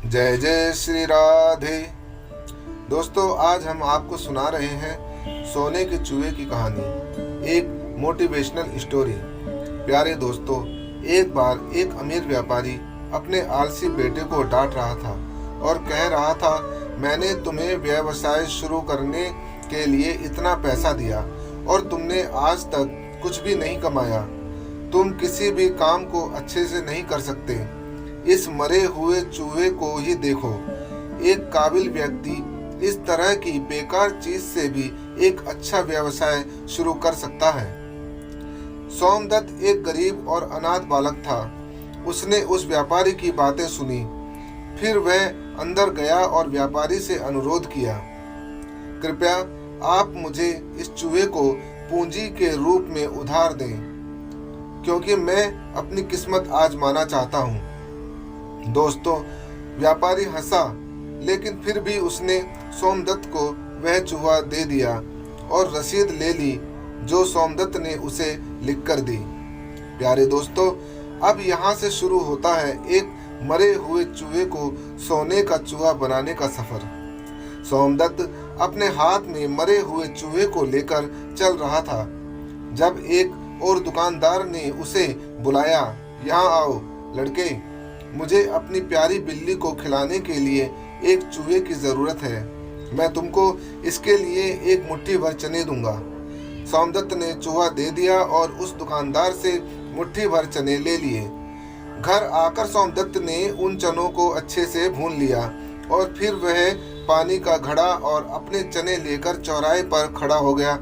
जय जय श्री राधे। दोस्तों, आज हम आपको सुना रहे हैं सोने के चूहे की कहानी, एक मोटिवेशनल स्टोरी। प्यारे दोस्तों, एक बार एक अमीर व्यापारी अपने आलसी बेटे को डांट रहा था और कह रहा था, मैंने तुम्हें व्यवसाय शुरू करने के लिए इतना पैसा दिया और तुमने आज तक कुछ भी नहीं कमाया। तुम किसी भी काम को अच्छे से नहीं कर सकते। इस मरे हुए चूहे को ही देखो। एक काबिल व्यक्ति इस तरह की बेकार चीज से भी एक अच्छा व्यवसाय शुरू कर सकता है। सोमदत्त एक गरीब और अनाथ बालक था। उसने उस व्यापारी की बातें सुनी। फिर वह अंदर गया और व्यापारी से अनुरोध किया, कृपया आप मुझे इस चूहे को पूंजी के रूप में उधार दें, क्योंकि मैं अपनी किस्मत आजमाना चाहता हूँ। दोस्तों, व्यापारी हंसा, लेकिन फिर भी उसने सोमदत्त को वह चूहा दे दिया और रसीद ले ली जो सोमदत्त ने उसे लिख कर दी। प्यारे दोस्तों, अब यहाँ से शुरू होता है एक मरे हुए चूहे को सोने का चूहा बनाने का सफर। सोमदत्त अपने हाथ में मरे हुए चूहे को लेकर चल रहा था जब एक और दुकानदार ने उसे बुलाया, यहाँ आओ लड़के, मुझे अपनी प्यारी बिल्ली को खिलाने के लिए एक चूहे की जरूरत है। मैं तुमको इसके लिए एक मुट्ठी भर चने दूंगा। सोमदत्त ने चूहा दे दिया और उस दुकानदार से मुट्ठी भर चने ले लिए। घर आकर सोमदत्त ने उन चनों को अच्छे से भून लिया और फिर वह पानी का घड़ा और अपने चने लेकर चौराहे पर खड़ा हो गया।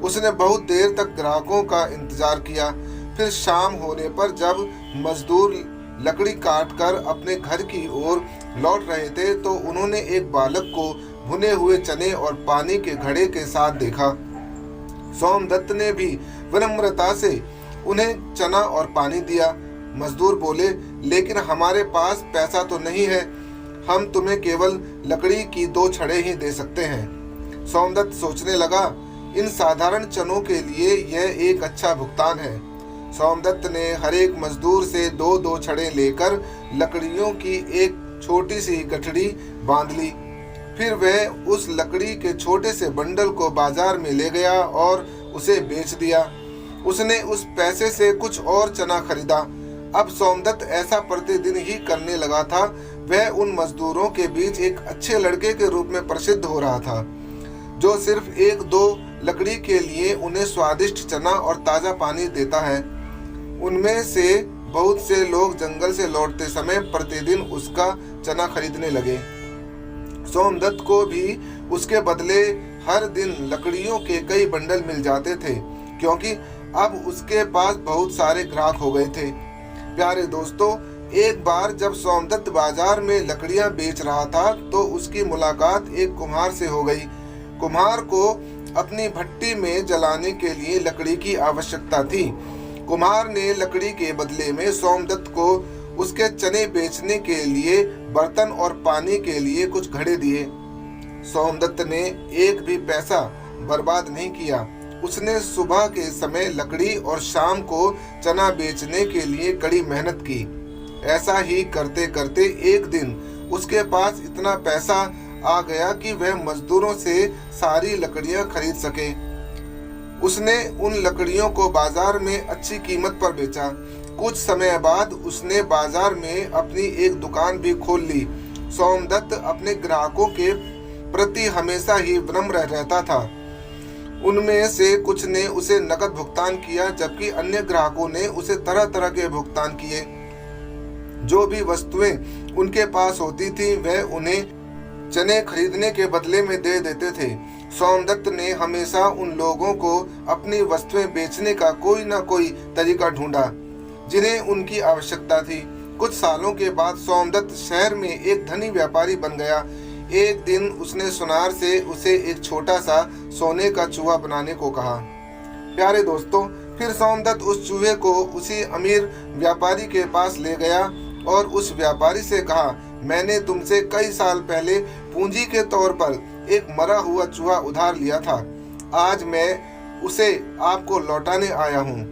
उसने बहुत देर तक ग्राहकों का इंतजार किया। फिर शाम होने पर जब मजदूर लकड़ी काटकर अपने घर की ओर लौट रहे थे तो उन्होंने एक बालक को भुने हुए चने और पानी के घड़े के साथ देखा। सोमदत्त ने भी विनम्रता से उन्हें चना और पानी दिया। मजदूर बोले, लेकिन हमारे पास पैसा तो नहीं है, हम तुम्हें केवल लकड़ी की 2 छड़ें ही दे सकते हैं। सोमदत्त सोचने लगा, इन साधारण चनों के लिए यह एक अच्छा भुगतान है। सोमदत्त ने हर एक मजदूर से 2-2 छड़ें लेकर लकड़ियों की एक छोटी सी गठड़ी बांध ली। फिर वह उस लकड़ी के छोटे से बंडल को बाजार में ले गया और उसे बेच दिया। उसने उस पैसे से कुछ और चना खरीदा। अब सोमदत्त ऐसा प्रतिदिन ही करने लगा था। वह उन मजदूरों के बीच एक अच्छे लड़के के रूप में प्रसिद्ध हो रहा था, जो सिर्फ 1-2 लकड़ी के लिए उन्हें स्वादिष्ट चना और ताजा पानी देता है। उनमें से बहुत से लोग जंगल से लौटते समय प्रतिदिन उसका चना खरीदने लगे। सोमदत्त को भी उसके बदले हर दिन लकड़ियों के कई बंडल मिल जाते थे, क्योंकि अब उसके पास बहुत सारे ग्राहक हो गए थे। प्यारे दोस्तों, एक बार जब सोमदत्त बाजार में लकड़ियां बेच रहा था तो उसकी मुलाकात एक कुम्हार से हो गई। कुम्हार को अपनी भट्टी में जलाने के लिए लकड़ी की आवश्यकता थी। कुम्हार ने लकड़ी के बदले में सोमदत्त को उसके चने बेचने के लिए बर्तन और पानी के लिए कुछ घड़े दिए। सोमदत्त ने एक भी पैसा बर्बाद नहीं किया। उसने सुबह के समय लकड़ी और शाम को चना बेचने के लिए कड़ी मेहनत की। ऐसा ही करते करते एक दिन उसके पास इतना पैसा आ गया कि वह मजदूरों से सारी लकड़ियां खरीद सके। उसने उन लकड़ियों को बाजार में अच्छी कीमत पर बेचा। कुछ समय बाद उसने बाजार में अपनी एक दुकान भी खोल ली। सोमदत्त अपने ग्राहकों के प्रति हमेशा ही विनम्र रहता था। उनमें से कुछ ने उसे नकद भुगतान किया, जबकि अन्य ग्राहकों ने उसे तरह तरह के भुगतान किए। जो भी वस्तुएं उनके पास होती थी वह उन्हें चने खरीदने के बदले में दे देते थे। सोमदत्त ने हमेशा उन लोगों को अपनी वस्तुएं बेचने का कोई ना कोई तरीका ढूंढा जिन्हें उनकी आवश्यकता थी। कुछ सालों के बाद सोमदत्त शहर में एक धनी व्यापारी बन गया। एक दिन उसने सुनार से उसे एक छोटा सा सोने का चूहा बनाने को कहा। प्यारे दोस्तों, फिर सोमदत्त उस चूहे को उसी अमीर व्यापारी के पास ले गया और उस व्यापारी से कहा, मैंने तुमसे कई साल पहले पूंजी के तौर पर एक मरा हुआ चूहा उधार लिया था। आज मैं उसे आपको लौटाने आया हूँ।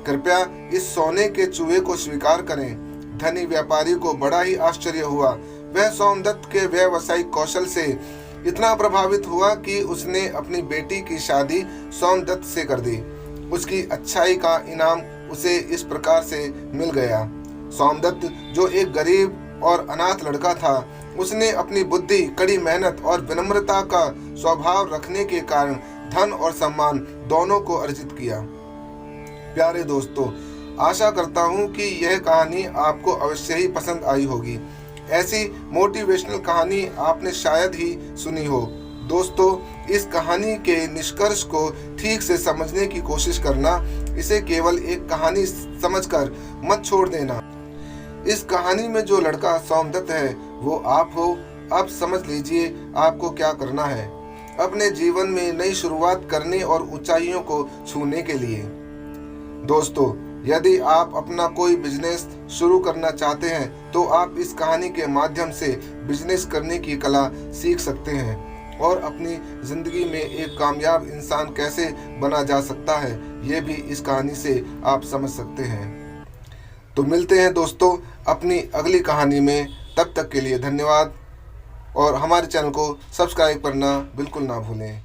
कृपया इस सोने के चूहे को स्वीकार करें। धनी व्यापारी को बड़ा ही आश्चर्य हुआ। वह सोमदत्त के व्यावसायिक कौशल से इतना प्रभावित हुआ कि उसने अपनी बेटी की शादी सोमदत्त से कर दी। उसकी अच्छाई का इनाम उसे इस प्रकार से मिल गया। सोमदत्त जो एक गरीब और अनाथ लड़का था, उसने अपनी बुद्धि, कड़ी मेहनत और विनम्रता का स्वभाव रखने के कारण धन और सम्मान दोनों को अर्जित किया। प्यारे दोस्तों, आशा करता हूँ कि यह कहानी आपको अवश्य ही पसंद आई होगी। ऐसी मोटिवेशनल कहानी आपने शायद ही सुनी हो। दोस्तों, इस कहानी के निष्कर्ष को ठीक से समझने की कोशिश करना। इसे केवल एक कहानी समझकर मत छोड़ देना। इस कहानी में जो लड़का सोमदत्त है वो आप हो। अब समझ लीजिए आपको क्या करना है अपने जीवन में नई शुरुआत करने और ऊंचाइयों को छूने के लिए। दोस्तों, यदि आप अपना कोई बिजनेस शुरू करना चाहते हैं तो आप इस कहानी के माध्यम से बिजनेस करने की कला सीख सकते हैं और अपनी जिंदगी में एक कामयाब इंसान कैसे बना जा सकता है, ये भी इस कहानी से आप समझ सकते हैं। तो मिलते हैं दोस्तों अपनी अगली कहानी में। तब तक के लिए धन्यवाद और हमारे चैनल को सब्सक्राइब करना बिल्कुल ना भूलें।